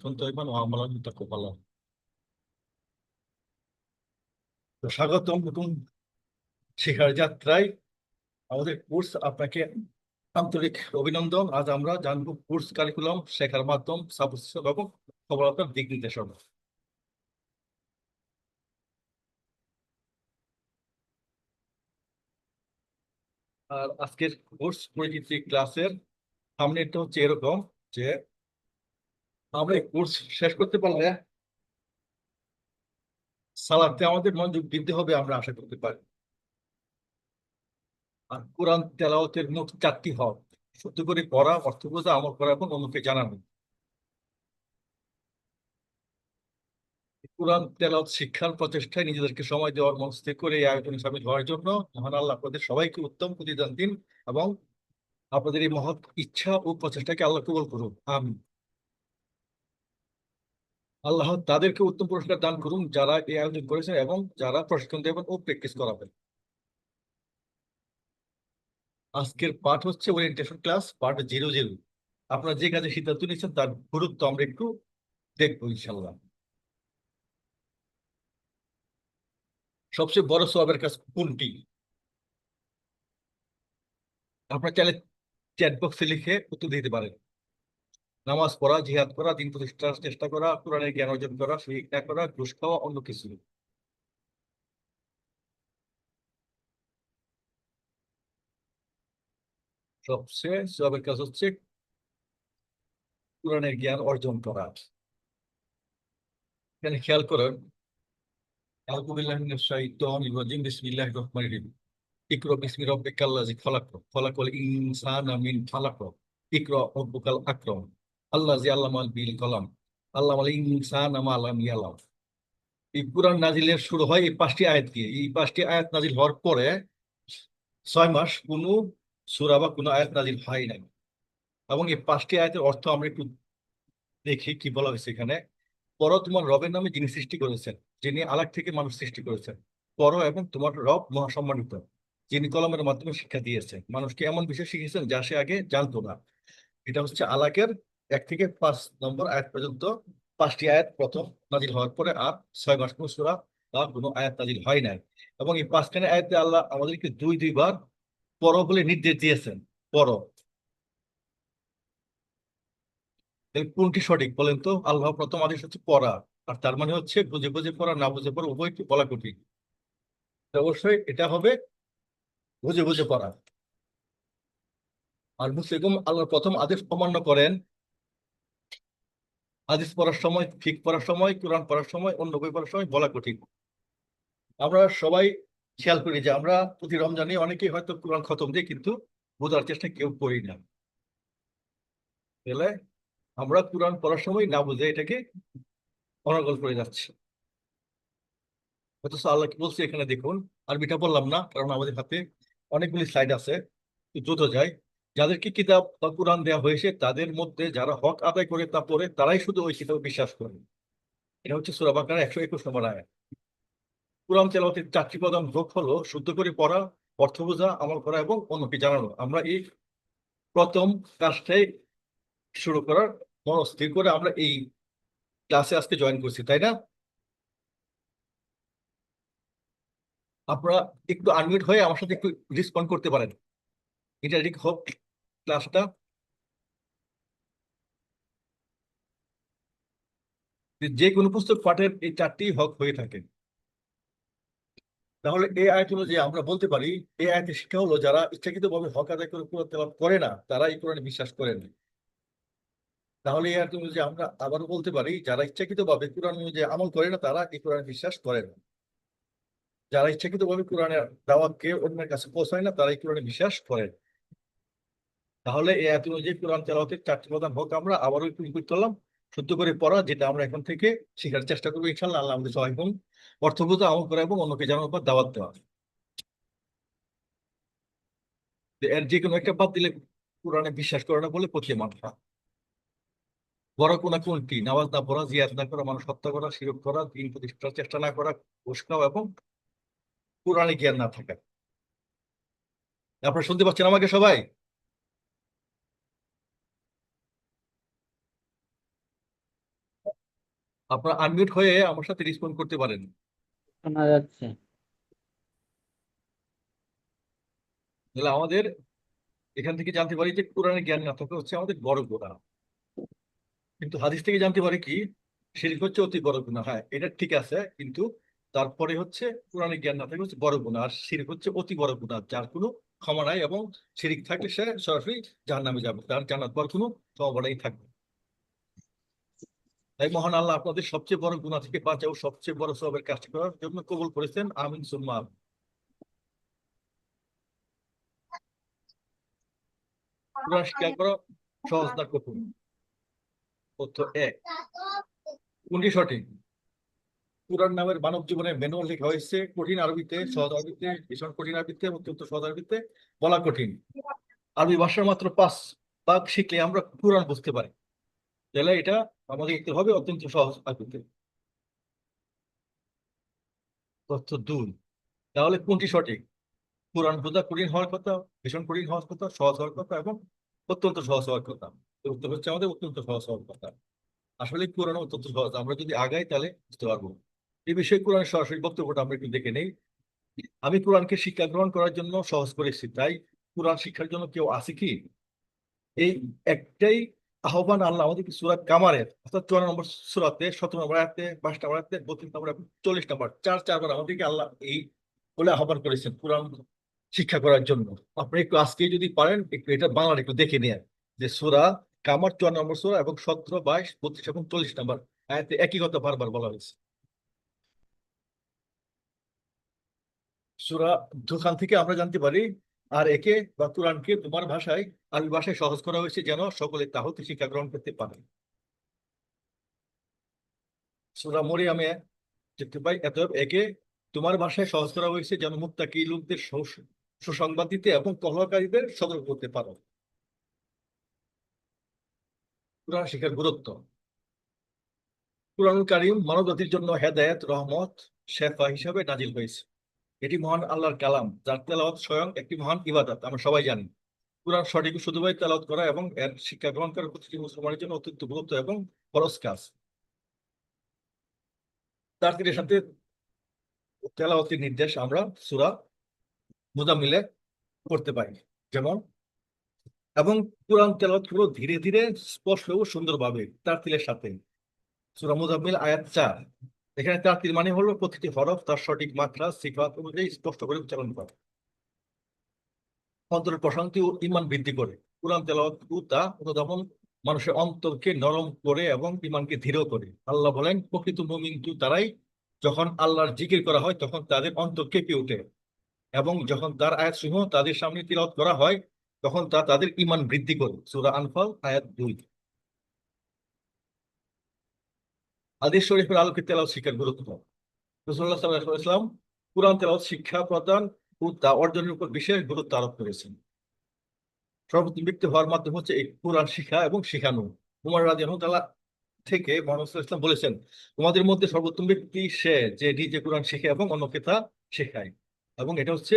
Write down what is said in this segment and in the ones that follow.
كنت أيمن وعملا تقبل الله. তো স্বাগতম নতুন শিখার যাত্রায়। আমাদের কোর্স আপনাকে আন্তরিক অভিনন্দন। আজ আমরা জানবো কোর্স কারিকুলাম, শেখার মাধ্যম, সাবসিস্টেম এবং সফলতার দিক নির্দেশনা। আর আজকের কোর্স পরিচিতি ক্লাসের সামনেটা হচ্ছে এরকম যে আমরা এই কোর্স শেষ করতে পারলে সালাতে আমাদের মনোযোগ দিতে হবে, আমরা আশা করতে পারি। আর কোরআন তেলাওয়াতের মোট 4টি হক: শুদ্ধ করে পড়া, অর্থ বোঝা, আমল করা এবং অন্যকে জানানো। কোরআন তেলাওয়াত শিক্ষার প্রচেষ্টায় নিজেদেরকে সময় দেওয়ার মনস্থির করে এই আয়োজনে সামিল হওয়ার জন্য মহান আল্লাহ আপনাদের সবাইকে উত্তম প্রতিদান দিন এবং আপনাদের এই মহৎ ইচ্ছা ও প্রচেষ্টাকে আল্লাহ কবুল করুন, আমিন। আল্লাহ তাদেরকে উত্তম পুরস্কার দান করুন যারা এই আয়োজন করেছেন এবং যারা প্রশিক্ষণ দেবেন ও প্র্যাকটিস করাবেন। আজকের পাঠ হচ্ছে ওরিয়েন্টেশন ক্লাস, পার্ট 00। আপনারা যে কাজে সিদ্ধান্ত নিয়েছেন তার গুরুত্ব আমরা একটু দেখবো ইনশাল্লাহ। সবচেয়ে বড় সওয়াবের কাজ কোনটি? আপনারা চাইলে চ্যাট বক্সে লিখে উত্তর দিতে পারেন। নামাজ পড়া, জিহাদ করা, দিন প্রতিষ্ঠার চেষ্টা করা, কোরআনের জ্ঞান অর্জন করা, শিক্ষা করা, ঘুষ খাওয়া, অন্য কিছু। সবচেয়ে সবের কাজ হচ্ছে কোরআনের জ্ঞান অর্জন করা। এখানে খেয়াল করেন, আউযু বিল্লাহি মিনাশ শাইতানির রাজিম, বিসমিল্লাহির রহমানির রহিম। ইকরা বিসমি রাব্বিকাল্লাযী খালাক, খালাকাল ইনসানা মিন ফালাক, ইকরা রাব্বুকাল আকরাম, আল্লাযী আল্লামাল বিল কলম, আল্লামাল ইনসানা মা লাম ইয়ালাম। এই কুরআন নাজিলের শুরু হয় এই 5টি আয়াত দিয়ে। এই 5টি আয়াত নাজিল হওয়ার পরে 6 মাস কোনো সূরা বা কোনো আয়াত নাজিল হয় নাই। এবং এই 5টি আয়াতের অর্থ আমরা একটু দেখি কি বলা হয়েছে এখানে। পর তোমার রবের নামে যিনি সৃষ্টি করেছেন, যিনি আলাগ থেকে মানুষ সৃষ্টি করেছেন। পর এবং তোমার রব মহাসম্মানিত, যিনি কলমের মাধ্যমে শিক্ষা দিয়েছেন মানুষকে এমন বিষয় শিখিয়েছেন যা সে আগে জানতো না। এটা হচ্ছে আলাকের 1 থেকে 5 নম্বর আয়াত পর্যন্ত 5টি আয়াত প্রথম নাজিল হওয়ার পরে আর 6 মাস কোনো সূরা বা কোনো আয়াত নাজিল হয় নাই। এবং এই 5খানে আয়াতে আল্লাহ আমাদেরকে দুইবার পড়ো বলে নির্দেশ দিয়েছেন। পড়ো, তাহলে কোনটি সঠিক বলেন তো? আল্লাহ প্রথম আদেশ হচ্ছে পড়া, আর তার মানে হচ্ছে বুঝে বুঝে পড়া, না বুঝে পড়া, উভয়টি বলা কঠিন। তো অবশ্যই এটা হবে বুঝে বুঝে পড়া। আর মুসলিম আল্লাহর প্রথম আদেশ অমান্য করেন। হাদিস পড়ার সময়, ফিক পড়ার সময়, কোরআন পড়ার সময়, অন্য বই পড়ার সময় বলা কঠিন। আমরা সবাই খেয়াল করি যে আমরা প্রতি রমজানে অনেকেই হয়তো কোরআন খতম দিই, কিন্তু বোঝার চেষ্টা কেউ করি না। তাহলে আমরা কোরআন পড়ার সময় না বুঝে এটাকে অনর্গল করে যাচ্ছি। অথচ আল্লাহ কি বলছে এখানে দেখুন। আরবিটা বললাম না কারণ আমাদের হাতে অনেকগুলি স্লাইড আছে, একটু দ্রুত যায়। যাদেরকে কিতাব বা কোরআন দেওয়া হয়েছে তাদের মধ্যে যারা হক আদায় করে তা পড়ে তারাই শুধু ওই কিতাবে বিশ্বাস করে। এটা হচ্ছে সূরা বাকারা 121 নম্বর আয়াত। কোরআন তেলাওয়াতের 4টি প্রধান হোক হলো শুদ্ধ করে পড়া, অর্থ বোঝা, আমল করা এবং অন্যকে জানানো। আমরা এই প্রথম কাজটাই শুরু করার মনস্থির করে আমরা এই ক্লাসে আজকে জয়েন করছি, তাই না? আপনারা একটু আনমিউট হয়ে আমার সাথে একটু রেসপন্ড করতে পারেন। ইন্টারেক্টিভ হোক ক্লাসটা। যে কোনো পুস্তক পাঠের এই 4টি হক হয়ে থাকে। তাহলে এই আয়াতগুলো যে আমরা বলতে পারি, এই আয়াতের শিক্ষা হলো যারা ইচ্ছাকৃত ভাবে হক আদায় করে কোরআন তেলাওয়াত করে না তারা এই কোরআনে বিশ্বাস করেন না। তাহলে এই আয়াত অনুযায়ী আমরা আবারও বলতে পারি যারা ইচ্ছাকৃত ভাবে কোরআন অনুযায়ী আমল করে না তারা এই কোরআনে বিশ্বাস করে না। যারা ইচ্ছাকৃত ভাবে কোরআনের দাওয়াতকে অন্যের কাছে পৌঁছায় না তারা এই কোরআনে বিশ্বাস করে না। তাহলে এই আয়াত অনুযায়ী কোরআন তেলাওয়াতের 4টি প্রধান হক আমরা আবারও একটু রিপিট করলাম। শুদ্ধ করে পড়া, যেটা আমরা এখন থেকে শেখার চেষ্টা করবো ইনশাল্লাহ। আল্লাহ আমাদের সহায় করুন। অর্থবোধ আমল করা এবং অন্যকে জানার পর দাওয়াত দেওয়া। এর যে কোনো একটা বাদ দিলে কোরআনে বিশ্বাস করে না বলে প্রতীয়মান হয়। বড় কোনা কোনটি? নামাজ না পড়া, জিয়াদ না করা, মানুষ হত্যা করা, শিরক করা, দিন প্রতিষ্ঠার চেষ্টা না করা, ঘুষ খাওয়া এবং কোরআনে জ্ঞান না থাকা। আপনারা শুনতে পাচ্ছেন আমাকে সবাই? আপনারা আনমিউট হয়ে আমার সাথে রেসপন্ড করতে পারেন। শোনা যাচ্ছে। তাহলে আমাদের এখান থেকে জানতে পারি যে কোরআনের জ্ঞান না থাকা হচ্ছে আমাদের বড় গুনাহ। কিন্তু হাদিস থেকে জানতে পারি কি শিরক হচ্ছে অতি বড় গুনাহ। হ্যাঁ, এটা ঠিক আছে, কিন্তু তারপরে হচ্ছে কোরআনের জ্ঞান না থাকা হচ্ছে বড় গুনাহ, আর শিরক হচ্ছে অতি বড় গুনাহ, যার কোনো ক্ষমা নাই। এবং শিরক থাকলে সে সরাসরি জাহান্নামে যাবে, তার জান্নাত পাওয়ার কোনো সম্ভাবনাই থাকবে না। তাই মহান আল্লাহ আপনাদের সবচেয়ে বড় গুনাহ থেকে বাঁচাও, সবচেয়ে বড় সওয়াবের কাজ করার জন্য কবুল করেছেন। আমিন সুম্মা আমিন। কোরআন শিক্ষা করা সহজ না কঠিন? তথ্য এক, কোনটি সঠিক? কুরআন নামের মানব জীবনের ম্যানুয়াল লেখা হয়েছে কঠিন আরবিতে, সহজ আরবিতে, ভীষণ কঠিন আরবিতে, অত্যন্ত সহজ আরবিতে, বলা কঠিন। আরবি ভাষার মাত্র 5 ভাগ শিখলে আমরা কুরআন বুঝতে পারি। তাহলে এটা আমাদের দেখতে হবে অত্যন্ত সহজ আরবিতে। তথ্য 2, তাহলে কোনটি সঠিক? কুরআন বোঝা কঠিন হওয়ার কথা, ভীষণ কঠিন হওয়ার কথা, সহজ হওয়ার কথা এবং অত্যন্ত সহজ হওয়ার কথা। এর উত্তর হচ্ছে আমাদের অত্যন্ত সহজ হওয়ার কথা। আসলে কোরআন অত্যন্ত সহজ, আমরা যদি আগাই তাহলে বুঝতে পারবো। এই বিষয়ে কোরআনের সরাসরি বক্তব্যটা আমরা একটু দেখে নেই। আমি কোরআনকে শিক্ষা গ্রহণ করার জন্য সহজ করেছি, তাই কোরআন শিক্ষার জন্য কেউ আছে কি? এই একটাই আহ্বান আল্লাহ আমাদেরকে সূরা কামারের অর্থাৎ 54 নম্বর সূরাতে 17 নম্বর আয়াতে, 22 নম্বর আয়াতে, 32 নম্বর, 40 নম্বর, চারবার আমাদেরকে আল্লাহ এই বলে আহ্বান করেছেন কোরআন শিক্ষা করার জন্য। আপনি একটু আজকে যদি পারেন একটু এটা বাংলা একটু দেখে নিন, যে সূরা কামার 54 নম্বর সূরা এবং 17, 22, 32 এবং 40 নম্বর আয়াতে একই কথা বারবার বলা হয়েছে। সূরা দুখান থেকে আমরা জানতে পারি, আর একে বা কোরআনকে তোমার ভাষায়, আরবি ভাষায় সহজ করা হয়েছে যেন সকলে তা হতে শিক্ষা গ্রহণ করতে পারে। সূরা মরিয়মে দেখতে পাই অতএব একে তোমার ভাষায় সহজ করা হয়েছে যেন মুত্তাকি লোকদের সুসংবাদ দিতে এবং কলহকারীদের সতর্ক করতে পারো। কোরআন শিক্ষার গুরুত্ব। কুরআনুল কারীম মানবজাতির জন্য হেদায়েত, রহমত, শেফা হিসাবে নাজিল হয়েছে। এটি মহান আল্লাহর কালাম, যার তেলাওয়াত স্বয়ং একটি মহান ইবাদত, আমরা সবাই জানি। কুরআন সঠিক ও শুদ্ধভাবে তেলাওয়াত করা এবং এর শিক্ষা গ্রহণ করা প্রতিটি মুসলমানের জন্য অত্যন্ত গুরুত্ব এবং ফরজ কাজ। তার তীরের সাথে তেলাওয়াতের নির্দেশ আমরা সূরা মুজাম্মিলে করতে পারি। যেমন, এবং কোরআন তেলাওয়াত হলো ধীরে ধীরে, স্পষ্ট ও সুন্দরভাবে তার তিলের সাথে। সূরা মুজাম্মিল আয়াত 4। এখানে তার তিল মানে হলো প্রতিটি হরফ তার সঠিক মাত্রা সিফাত অনুযায়ী স্পষ্ট করে উচ্চারণ করা। অন্তরের প্রশান্তি ও ঈমান বৃদ্ধি করে। কোরআন তেলাওয়াত ও তা অনুধাবন মানুষের অন্তরকে নরম করে এবং ঈমানকে দৃঢ় করে। আল্লাহ বলেন, প্রকৃত মুমিন তো তারাই যখন আল্লাহর জিকির করা হয় তখন তাদের অন্তর কেঁপে ওঠে, এবং যখন তার আয়াত সমূহ তাদের সামনে তিলাওয়াত করা হয় তখন তা তাদের ঈমান বৃদ্ধি করে। সূরা আনফাল আয়াত 2। হাদিস শরীফের আলোকে তেলাওয়াত শিক্ষার গুরুত্ব। রাসূলুল্লাহ সাল্লাল্লাহু আলাইহি ওয়াসাল্লাম কুরআন তেলাওয়াত শিক্ষা প্রদান ও তা অর্জনের উপর বিশেষ গুরুত্ব আরোপ করেছেন। সর্বপ্রথম ব্যক্তি হওয়ার মাধ্যম হচ্ছে এই কোরআন শিক্ষা এবং শিখানো। উমর রাদিয়াল্লাহু তাআলা থেকে মুহাম্মদ সাল্লাল্লাহু আলাইহি ওয়াসাল্লাম বলেছেন, তোমাদের মধ্যে সর্বোত্তম ব্যক্তি সে যে নিজে কোরআন শিখে এবং অন্যকে তা শেখায়। এবং এটা হচ্ছে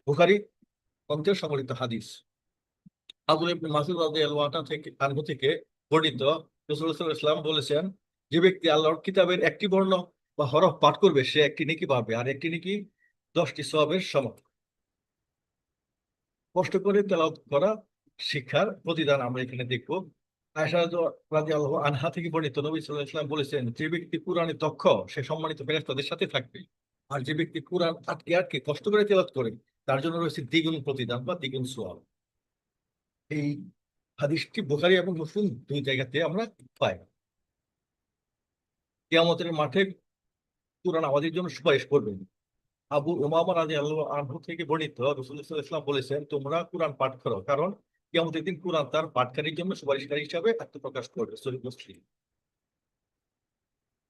বুখারী গ্রন্থের সংকলিত হাদিস। আব্দুল্লাহ ইবনে মাসউদ রাদিয়াল্লাহু আনহু থেকে বর্ণিত, রাসূলুল্লাহ সাল্লাল্লাহু আলাইহি ওয়াসাল্লাম বলেছেন, যে ব্যক্তি আল্লাহর কিতাবের একটি বর্ণ বা হরফ পাঠ করবে সে একটি নেকি পাবে, আর একটি নেকি 10টি সওয়াবের সমান। কষ্ট করে তেলাওয়াত করা শিক্ষার প্রতিদান আমরা এখানে দেখবো। আয়েশা রাদিয়াল্লাহু আনহা থেকে বর্ণিত, নবী সাল্লাল্লাহু আলাইহি ওয়াসাল্লাম বলেছেন, যে ব্যক্তি কুরআনে দক্ষ সে সম্মানিত ফেরেশতাদের সাথে থাকবে, আর যে ব্যক্তি কুরআন আটকে আটকে কষ্ট করে তেলাওয়াত করে তার জন্য রয়েছে দ্বিগুণ প্রতিদান বা দ্বিগুণ সওয়াব। এই হাদিসটি বুখারী এবং মুসলিম দুই জায়গাতে আমরা পাই। কিয়ামতের মাঠে কুরআন আমাদের জন্য সুপারিশ করবে। আবু উমামা রাদিয়াল্লাহু আনহু থেকে বর্ণিত, রাসূলুল্লাহ সাল্লাল্লাহু আলাইহি ওয়াসাল্লাম বলেছেন, তোমরা কুরআন পাঠ করো, কারণ কিয়ামতের দিন কুরআন তার পাঠকারীর জন্য সুপারিশকারী হিসাবে আত্মপ্রকাশ করবে। সহিহ মুসলিম।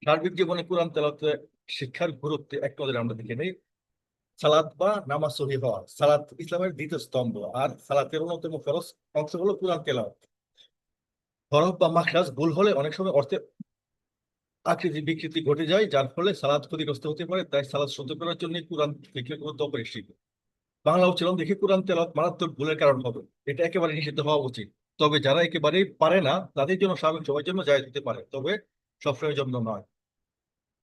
সার্বিক জীবনে কুরআন তেলাওয়াতে শিক্ষার গুরুত্ব এক নজরে আমরা দেখে নেই। সালাত বা নামাজ সহিহ হওয়া। সালাত ইসলামের দ্বিতীয় স্তম্ভ, আর সালাতের অন্যতম ফরজ অংশ হলো কুরআন তেলাওয়াত। হরফ বা মাখরাজ ভুল হলে অনেক সময় অর্থের আকৃতি বিকৃতি ঘটে যায়, যার ফলে সালাত ক্ষতিগ্রস্ত হতে পারে। তাই সালাত শুদ্ধ করার জন্য কুরআন শিক্ষার গুরুত্ব অপরিসীম। বাংলা উচ্চারণ দেখে কোরআন তেলাওয়াত মারাত্মক ভুলের কারণ হবে, এটা একেবারে নিষিদ্ধ হওয়া উচিত। তবে যারা একেবারেই পারে না তাদের জন্য স্বাভাবিক সময়ের জন্য জায়েজ হতে পারে, তবে সবসময়ের জন্য নয়।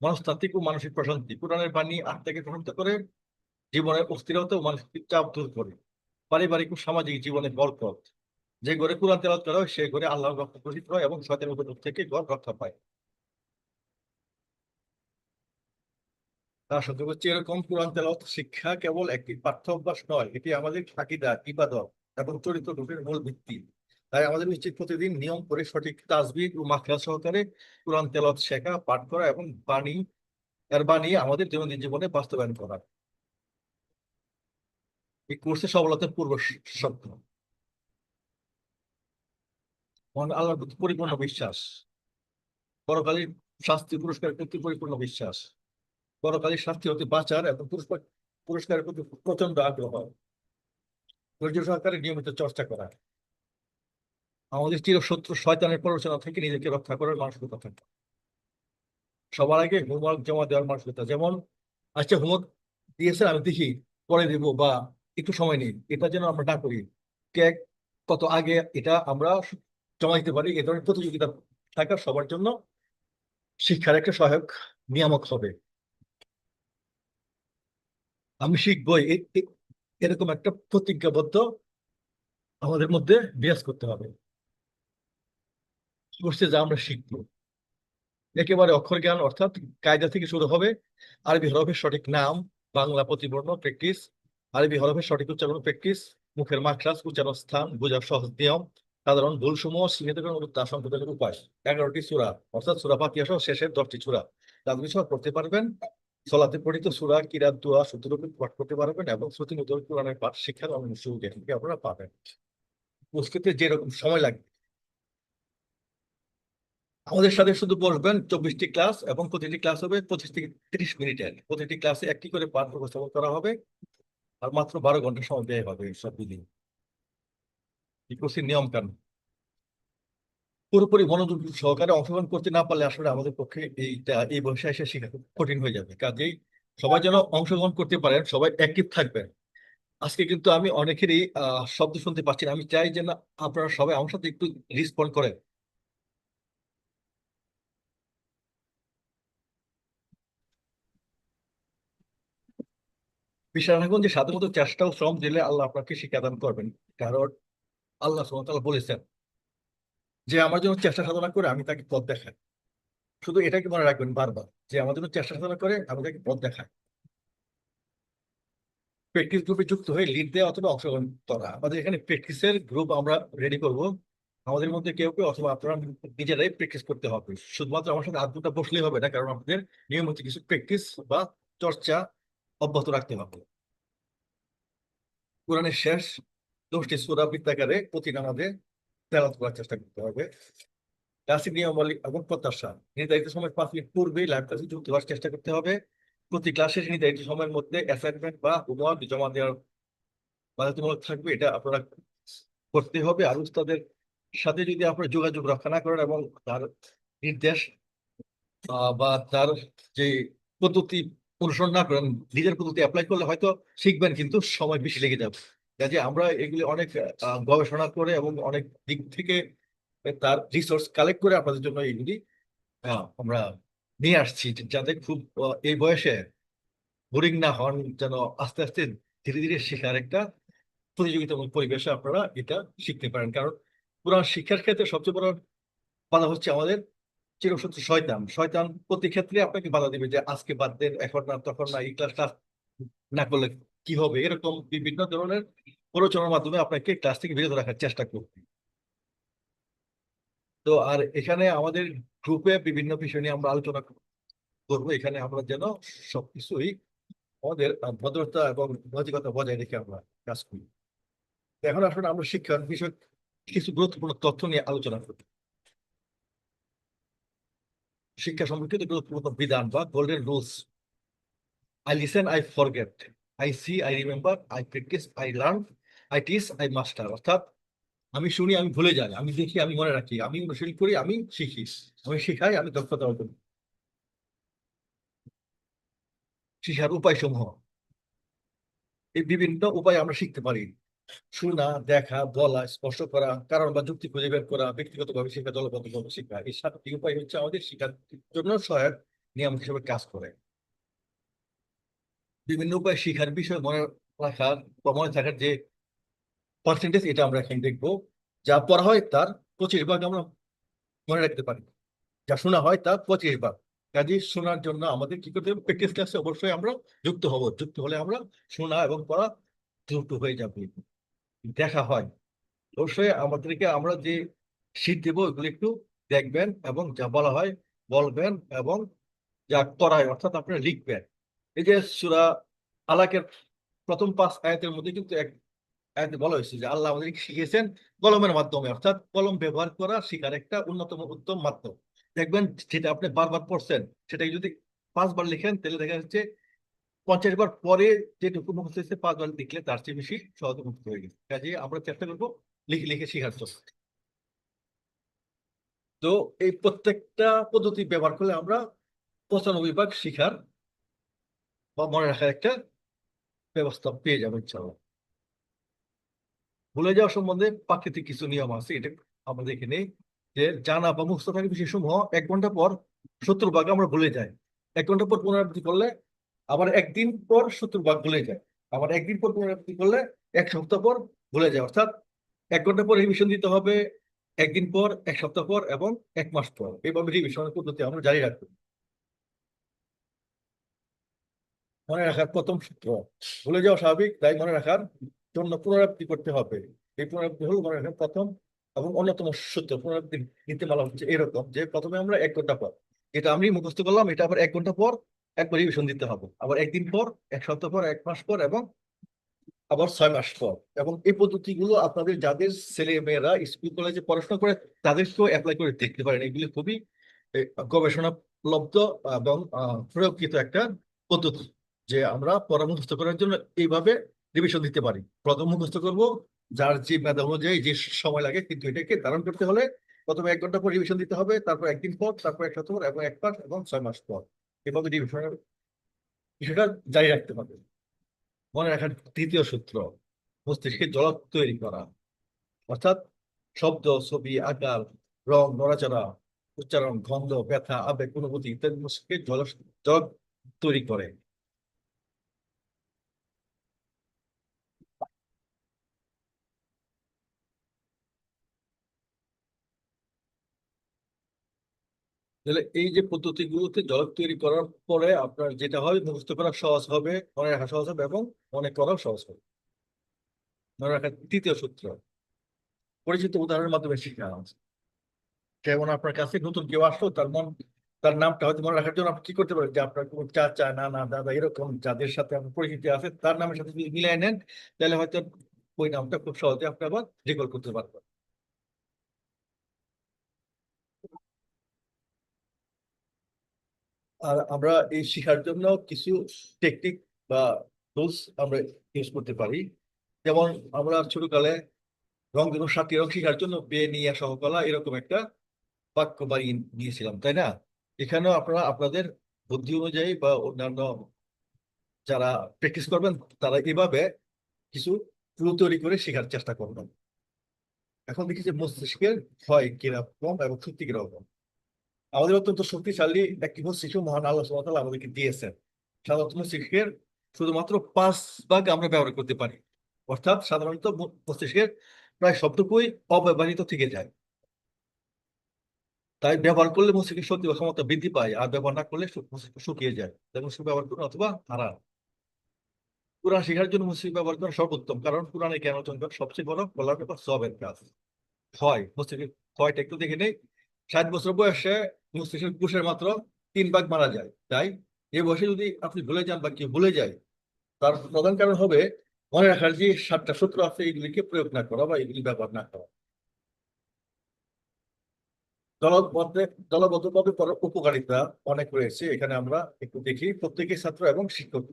মনস্তাত্ত্বিক ও মানসিক প্রশান্তি। কোরআনের বাণী আত্মাকে প্রশান্ত করে, জীবনের অস্থিরতা ও মানসিক চাপ দূর করে। পারিবারিক ও সামাজিক জীবনে বরকত। যে ঘরে কোরআন তেলাওয়াত করা হয় সে ঘরে আল্লাহর রহমত ঘোষিত হয় এবং শয়তানের উপদ্রব থেকে ঘর রক্ষা পায়। তার সাথে হচ্ছে এরকম কোরআন তেলাওয়াত শিক্ষা কেবল একটি পাঠ্য অভ্যাস নয়, এটি আমাদের আকীদা, ইবাদত এবং চরিত্র গঠনের মূল ভিত্তি। তাই আমাদের উচিত প্রতিদিন নিয়ম করে সঠিক তাসবিহ ও মাখরাজ সহকারে কোরআন তেলাওয়াত শেখা, পাঠ করা এবং বাণী আমাদের দৈনন্দিন জীবনে বাস্তবায়ন করা। এই কোর্সে সফলতার পূর্ব শর্ত মহান আল্লাহর প্রতি পরিপূর্ণ বিশ্বাস, পরকালীন শাস্তি পুরস্কারের প্রতি পরিপূর্ণ বিশ্বাস, পরকালীন শাস্তি হতে বাঁচার এবং পুরস্কারের প্রতি প্রচন্ড আগ্রহ, ধৈর্য সহকারে নিয়মিত চর্চা করা, আমাদের চিরশত্রু শয়তানের প্ররোচনা থেকে নিজেকে রক্ষা করার মানসিকতা থাকা। সবার আগে হোমওয়ার্ক জমা দেওয়ার মানসিকতা, যেমন আচ্ছা হোমওয়ার্ক দিয়েছে আমি দেখি পরে দেবো বা একটু সময় নিই, এটা যেন আমরা না করি। কে কত আগে এটা আমরা জমা দিতে পারি, এ ধরনের প্রতিযোগিতা থাকা সবার জন্য শিক্ষার একটা সহায়ক নিয়ামক হবে। আমি শিখবই এরকম একটা প্রতিজ্ঞাবদ্ধ আমাদের মধ্যে বিরাজ করতে হবে। করছে যা আমরা শিখবো একেবারে অক্ষর জ্ঞান অর্থাৎ কায়দা থেকে শুরু হবে। আরবি হরফের সঠিক নাম, বাংলা প্রতিবর্ণ প্র্যাকটিস, আরবি হরফের সঠিক উচ্চারণ প্র্যাকটিস, মুখের মাখরাজ, উচ্চারণ স্থান বোঝার সহজ নিয়ম, সাধারণ ভুলসমূহ চিহ্নিত করার ও তা সংশোধনের উপায়। 11টি সূরা অর্থাৎ সূরা ফাতিহা সহ শেষের 10টি সূরা তাদের সব পড়তে পারবেন। সলাতে পড়িত সূরা কিরাত দোয়া শুদ্ধরূপে পাঠ করতে পারবেন এবং শ্রুতিমধুর কোরআনের পাঠ শিক্ষার অনেক সুযোগ এখান থেকে আপনারা পাবেন। প্রস্তুতিতে যেরকম সময় লাগবে, আমাদের সাথে শুধু বসবেন 24টি ক্লাস এবং প্রতিটি ক্লাস হবে 25 থেকে 30 মিনিটের। প্রতিটি ক্লাসে একটি করে পাঠ উপস্থাপন করা হবে আর মাত্র 12 ঘন্টা সময় ব্যয় হবে সব দিন। এই কোর্সের নিয়ম কানুন পুরোপুরি মনোযোগ সহকারে অংশগ্রহণ করতে না পারলে আসলে আমাদের পক্ষে এই বয়সে এসে শেখা খুব কঠিন হয়ে যাবে। কাজেই সবাই যেন অংশগ্রহণ করতে পারেন, সবাই অ্যাক্টিভ থাকবেন। আজকে কিন্তু আমি অনেকেরই শব্দ শুনতে পাচ্ছি না, আমি চাই যে না আপনারা সবাই আমার সাথে একটু রেসপন্ড করেন। বিশ্বাস রাখুন যে সাধারণত চেষ্টা ও শ্রম দিলে আল্লাহ আপনাকে শিক্ষাদান করবেন। কারণ আল্লাহ সুবহানাহু ওয়া তাআলা বলেছেন যে আমার জন্য চেষ্টা সাধনা করে আমি তাকে পথ দেখাই। শুধু এটাকে মনে রাখবেন বারবার যে আমার জন্য চেষ্টা সাধনা করে আমি তাকে পথ দেখাই। প্র্যাকটিস গ্রুপে যুক্ত হয়ে লিড দেওয়া অথবা অংশগ্রহণ করা, আমাদের এখানে প্র্যাকটিসের গ্রুপ আমরা রেডি করব। আমাদের মধ্যে কেউ কেউ অথবা আপনারা নিজেরাই প্র্যাকটিস করতে হবে। শুধুমাত্র আমার সাথে আধ ঘন্টা বসলেই হবে না, কারণ আপনাদের নিয়মিত কিছু প্র্যাকটিস বা চর্চা অব্যাহত রাখতে হবে। কোরআনের শেষ 10টি সূরা বৃত্তাকারে প্রতি নামাজে তেলাওয়াত করার চেষ্টা করতে হবে। ক্লাসিক নিয়মাবলী এবং প্রত্যাশা, নির্ধারিত সময় 5 মিনিট পূর্বেই লাইভ ক্লাসে যুক্ত হওয়ার চেষ্টা করতে হবে। প্রতি ক্লাসের নির্ধারিত সময়ের মধ্যে অ্যাসাইনমেন্ট বা হোমওয়ার্ক জমা দেওয়ার বাধ্যতামূলক থাকবে, এটা আপনারা করতে হবে। আর উস্তাদের সাথে যদি আপনারা যোগাযোগ রক্ষা না করেন এবং তার নির্দেশ বা তার যে পদ্ধতি অনুসরণ না করেন, নিজের পদ্ধতি অ্যাপ্লাই করলে হয়তো শিখবেন কিন্তু সময় বেশি লেগে যাবে। কাজে আমরা এগুলি অনেক গবেষণা করে এবং অনেক দিক থেকে তার রিসোর্স কালেক্ট করে আপনাদের জন্য এগুলি আমরা নিয়ে আসছি, যাতে খুব এই বয়সে বোরিং না হন, যেন আস্তে আস্তে ধীরে ধীরে শেখার একটা প্রতিযোগিতামূলক পরিবেশে আপনারা এটা শিখতে পারেন। কারণ কোরআন শিক্ষার ক্ষেত্রে সবচেয়ে বড় বাধা হচ্ছে আমাদের চিরশত্রু শয়তান। শয়তান প্রতি ক্ষেত্রে আপনাকে বাধা দিবে যে আজকে বাদ দেন, এখন না, তখন না, এই ক্লাস না করলে কি হবে, এরকম বিভিন্ন ধরনের প্ররোচনার মাধ্যমে আপনাকে ক্লাস থেকে বিরত রাখার চেষ্টা করবে। তো আর এখানে আমাদের গ্রুপে বিভিন্ন বিষয় নিয়ে আমরা আলোচনা করবো। এখানে আমরা যেন সবকিছুই আমাদের ভদ্রতা এবং নৈতিকতা বজায় রেখে আমরা কাজ করি। তো এখন আসলে আমরা শিক্ষার বিষয় কিছু গুরুত্বপূর্ণ তথ্য নিয়ে আলোচনা করব। শিক্ষা সম্পর্কিত গুরুত্বপূর্ণ বিধান বা golden rules. I listen, I forget, I see, I remember, I practise, I learn, I teach, I master. অর্থাৎ আমি শুনি, আমি ভুলে যাই, আমি দেখি, আমি মনে রাখি, আমি অনুশীলন করি, আমি শিখি, আমি শিখাই, আমি দক্ষতা অর্জন করি। শিক্ষার উপায় সমূহ, এই বিভিন্ন উপায় আমরা শিখতে পারি। শোনা, দেখা, বলা, স্পর্শ করা, কারণ বা যুক্তি খুঁজে বের করা, ব্যক্তিগতভাবে শেখা, দলবদ্ধভাবে শেখা, এই 7টি উপায় হচ্ছে আমাদের শিক্ষার জন্য সহায়ক নিয়ামক হিসেবে কাজ করে। বিভিন্ন উপায়ে শিখার বিষয় মনে রাখার বা মনে থাকার যে পার্সেন্টেজ, এটা আমরা এখন দেখবো। যা পড়া হয় তার 25 ভাগ আমরা মনে রাখতে পারি, যা শোনা হয় তার 25 ভাগ। কাজে শোনার জন্য আমাদের কি করতে হবে? প্র্যাকটিস ক্লাসে অবশ্যই আমরা যুক্ত হব। যুক্ত হলে আমরা শোনা এবং পড়া দ্রুত হয়ে যাবে। দেখা হয় অবশ্যই আমাদেরকে, আমরা যে শীট দেবো ওগুলো একটু দেখবেন এবং যা বলা হয় বলবেন, এবং যা করায় অর্থাৎ আপনারা লিখবেন। এই যে সূরা আলাকের প্রথম 5 আয়াতের মধ্যে কিন্তু এক আয়াতে বলা হয়েছে যে আল্লাহ আমাদেরকে শিখিয়েছেন কলমের মাধ্যমে, অর্থাৎ কলম ব্যবহার করা শিখার একটা অন্যতম উত্তম মাধ্যম। দেখবেন যেটা আপনি বারবার পড়ছেন সেটাকে যদি 5বার লিখেন তাহলে দেখা যাচ্ছে 50বার পরে যেটুকু মুখস্থ হয়েছে 5বার লিখলে তার চেয়ে বেশি সহজে মুখস্থ হয়ে গেছে। কাজে আমরা চেষ্টা করবো লিখে লিখে শেখার জন্য। তো এই প্রত্যেকটা পদ্ধতি ব্যবহার করলে আমরা 95 ভাগ শিখার বা মনে রাখার একটা ব্যবস্থা পেয়ে যাবো ইনশাল্লাহ। ভুলে যাওয়া সম্বন্ধে প্রাকৃতিক কিছু নিয়ম আছে, এটা আমাদের এখানে, যে জানা বা মুখস্থ থাকা বিষয় সমূহ 1 ঘন্টা পর 70 ভাগ আমরা ভুলে যাই। 1 ঘন্টা পর পুনরাবৃত্তি করলে আবার একদিন পর 70 ভাগ ভুলে যায়। আবার একদিন পর পুনরাবৃত্তি করলে 1 সপ্তাহ পর ভুলে যায়। অর্থাৎ 1 ঘন্টা পর রিভিশন দিতে হবে, একদিন পর, 1 সপ্তাহ পর এবং 1 মাস পর। এইভাবে রিভিশনের পদ্ধতি আমরা জারি রাখবো। মনে রাখার প্রথম সূত্র, ভুলে যাওয়া স্বাভাবিক, তাই মনে রাখার জন্য পুনরাবৃত্তি করতে হবে। এই পুনরাবৃত্তি হলো মনে রাখার প্রথম এবং অন্যতম সূত্র। পুনরাবৃত্তি নীতিমালা হচ্ছে এরকম যে প্রথমে আমরা 1 ঘন্টা পর, এটা আমি মুখস্থ করলাম, এটা আবার 1 ঘন্টা পর একবার রিভিশন দিতে হবে, আবার একদিন পর, 1 সপ্তাহ পর, 1 মাস পর এবং আবার 6 মাস পর। এবং এই পদ্ধতিগুলো আপনাদের যাদের ছেলে মেয়েরা স্কুল কলেজে পড়াশোনা করে তাদেরকেও অ্যাপ্লাই করে দেখতে পারেন। এগুলি খুবই এ, গবেষণালব্ধ এবং প্রয়োগকৃত একটা পদ্ধতি, যে আমরা পড়া মুখস্থ করার জন্য এইভাবে রিভিশন দিতে পারি। প্রথম মুখস্থ করব যার যে মেধা অনুযায়ী যে সময় লাগে, কিন্তু এটাকে ধারণ করতে হলে প্রথমে 1 ঘন্টা পর রিভিশন দিতে হবে, তারপর একদিন পর, তারপর 1 সপ্তাহ পর এবং 1 মাস এবং 6 মাস পর। এভাবে রিভিশনের বিষয়টা জারি রাখতে হবে। মনে রাখার তৃতীয় সূত্র, মস্তিষ্কে জলক তৈরি করা, অর্থাৎ শব্দ, ছবি, আকার, রং, নড়াচড়া, উচ্চারণ, গন্ধ, ব্যথা, আবেগ, অনুভূতি ইত্যাদি মস্তিষ্কে জলক তৈরি করে। তাহলে এই যে পদ্ধতিগুলোতে জলক তৈরি করার পরে আপনার যেটা হবে, মুখস্থ করা সহজ হবে, মনে রাখা সহজ হবে এবং মনে করাও সহজ হবে। মনে রাখার তৃতীয় সূত্র, পরিচিত উদাহরণের মাধ্যমে শেখা। যেমন আপনার কাছে নতুন কেউ আসলো, তার নামটা হয়তো মনে রাখার জন্য আপনি কি করতে পারেন, যে আপনার কোনো চাচা, নানা, দাদা এরকম যাদের সাথে আপনার পরিচিতি আছে তার নামের সাথে যদি মিলাই নেন, তাহলে হয়তো ওই নামটা খুব সহজে আপনি আবার রিকল করতে পারবেন। আর আমরা এই শেখার জন্য কিছু টেকনিক বা টুলস আমরা ইউজ করতে পারি। যেমন আমরা ছোটকালে রংধনু 7টি রং শেখার জন্য বে নিয়ে সহকলা এরকম একটা বাক্য বানিয়ে নিয়েছিলাম, তাই না? এখানেও আপনারা আপনাদের বুদ্ধি অনুযায়ী বা অন্যান্য যারা প্র্যাকটিস করবেন তারা এভাবে কিছু ক্লু তৈরি করে শেখার চেষ্টা করবেন। এখন দেখি যে মস্তিষ্কের ক্ষয় কিরকম এবং শক্তি কিরকম। আমাদের অত্যন্ত শক্তিশালী একটি মস্তিষ্ক মহান আল্লাহ সুবহানাহু ওয়া তাআলা আমাদেরকে দিয়েছেন। সাধারণত মস্তিষ্কের শুধুমাত্র 5 ভাগ আমরা ব্যবহার করতে পারি। অর্থাৎ সাধারণত মস্তিষ্কের প্রায় সবটুকুই অব্যবহৃত থেকে যায়। তাই ব্যবহার করলে মস্তিষ্কের শক্তি বা ক্ষমতা বৃদ্ধি পায়, আর ব্যবহার না করলে মস্তিষ্ক শুকিয়ে যায়। তাই মস্তিষ্ক ব্যবহার করুন অথবা হারান। কোরআন শেখার জন্য মস্তিষ্ক ব্যবহার করা সর্বোত্তম, কারণ কোরআনে জ্ঞান অর্জন করা সবচেয়ে বড় কল্যাণ এবং সওয়াবের কাজ। ক্ষয়, মস্তিষ্কের ক্ষয়টা একটু দেখে নেই। 60 বছর বয়সে মস্তিষ্কের কোষের মাত্র 3 ভাগ মারা যায়। তাই এই বয়সে যদি আপনি ভুলে যান বা কেউ ভুলে যায়, তার প্রধান কারণ হবে মনে রাখার যে 7টা সূত্র আছে এগুলিকে প্রয়োগ না করা বা এগুলি ব্যবহার না করা। দলবদ্ধ দলবদ্ধভাবে পড়ার উপকারিতা অনেক রয়েছে, এখানে আমরা একটু দেখি। প্রত্যেকেই ছাত্র এবং শিক্ষক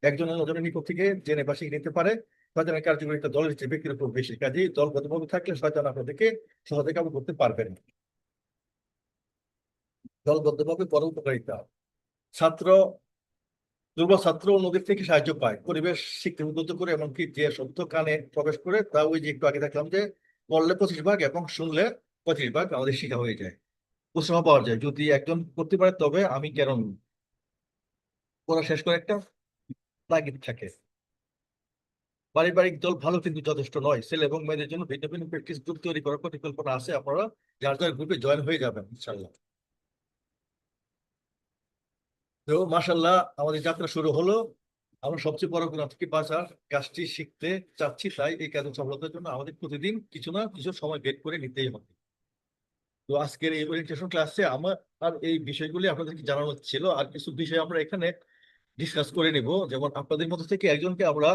একজন অন্যজনের নিকট থেকে জেনে বা শিখে নিতে পারে। শয়তানের কার্যকারিতা দলের চেয়ে ব্যক্তির উপর বেশি, কাজেই দলবদ্ধভাবে থাকলে শয়তান আপনাদেরকে সহজে কাবু করতে পারবেন। দলবদ্ধভাবে পড়ার উপকারিতা, ছাত্র দুর্বল ছাত্র অন্যদের থেকে সাহায্য পায়, পরিবেশ শিখতে উদ্বুদ্ধ করে, এমনকি যে শব্দ কানে প্রবেশ করে তা ওই যে একটু আগে দেখলাম যে পড়লে 25 ভাগ এবং শুনলে 25 ভাগ আমাদের শিখা হয়ে যায়। উৎসাহ পাওয়া যায়, যদি একজন করতে পারে তবে আমি কেন নই? পড়া শেষ করে একটা তাগিদ থাকে। পারিবারিক দল ভালো কিন্তু যথেষ্ট নয়, ছেলে এবং মেয়েদের জন্য ভিন্ন ভিন্ন প্র্যাকটিস গ্রুপ তৈরি করার পরিকল্পনা আছে, আপনারা যার যার গ্রুপে জয়েন হয়ে যাবেন ইনশাল্লাহ। তো মাশাল্লাহ, আমাদের যাত্রা শুরু হলো। আমরা সবচেয়ে বড় গুণা থেকে বাঁচার কাজটি শিখতে চাচ্ছি, তাই এই কাজের সফলতার জন্য আমাদের প্রতিদিন কিছু না কিছু সময় বের করে নিতেই হবে। তো আজকের এই ওরিয়েন্টেশন ক্লাসে আমার আর এই বিষয়গুলি আপনাদেরকে জানানো ছিল, আর কিছু বিষয় আমরা এখানে ডিসকাস করে নিব। যেমন আপনাদের মধ্যে থেকে একজনকে আমরা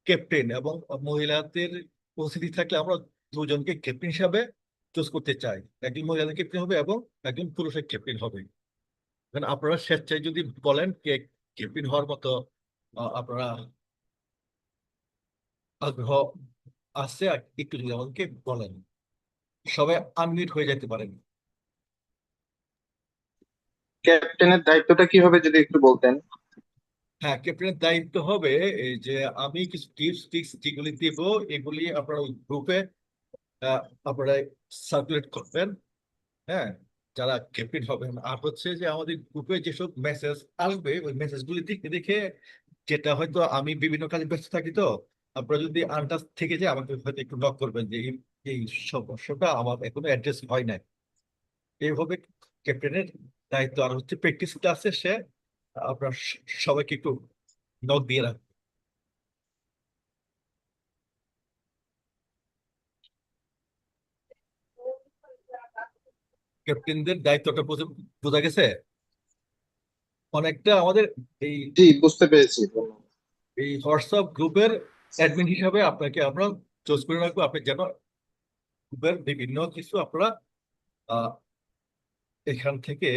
ক্যাপ্টেন, এবং মহিলাদের উপস্থিতি থাকলে আমরা দুজনকে ক্যাপ্টেন হিসাবে চুজ করতে চাই। একজন মহিলাদের ক্যাপ্টেন হবে এবং একজন পুরুষের ক্যাপ্টেন হবে। এখন আপনারা স্বেচ্ছায় যদি বলেন কে ক্যাপ্টেন হওয়ার মতো আপনারা আগ্রহ আছে, আর একটু যদি আমাদেরকে বলেন। সবাই আনমিউট হয়ে যেতে পারেন। ক্যাপ্টেনের দায়িত্বটা কি হবে যদি একটু বলতেন? হ্যাঁ, ক্যাপ্টেনের দায়িত্ব হবে এই যে আমি কিছু টিপস টিক্স যেগুলি দিব, এগুলি আপনারা ওই গ্রুপে আপনারা সার্কুলেট করবেন। হ্যাঁ, যারা ক্যাপ্টেন হবেন। আর হচ্ছে যে আমাদের গ্রুপে যেসব মেসেজ আসবে ওই মেসেজগুলি দেখে দেখে, যেটা হয়তো আমি বিভিন্ন কাজে ব্যস্ত থাকি, তো আপনারা যদি আন্দাজ থেকে যায় আমাকে হয়তো একটু নক করবেন যে এই সমস্যাটা আমার এখনো অ্যাড্রেস হয় নাই। এইভাবে ক্যাপ্টেনের দায়িত্ব। আর হচ্ছে প্র্যাকটিস ক্লাসে সে আপনার সবাইকে একটু নক দিয়ে রাখবে। ক্যাপ্টেনদের দায়িত্বটা বোঝা গেছে অনেকটা আমাদের। এই জি, বুঝতে পেরেছি। এই হোয়াটসঅ্যাপ গ্রুপের অ্যাডমিন হিসাবে আপনাকে আমরা চুজ করে রাখবো, আপনি যেন গ্রুপের বিভিন্ন কিছু আপনারা আহ, এখান থেকে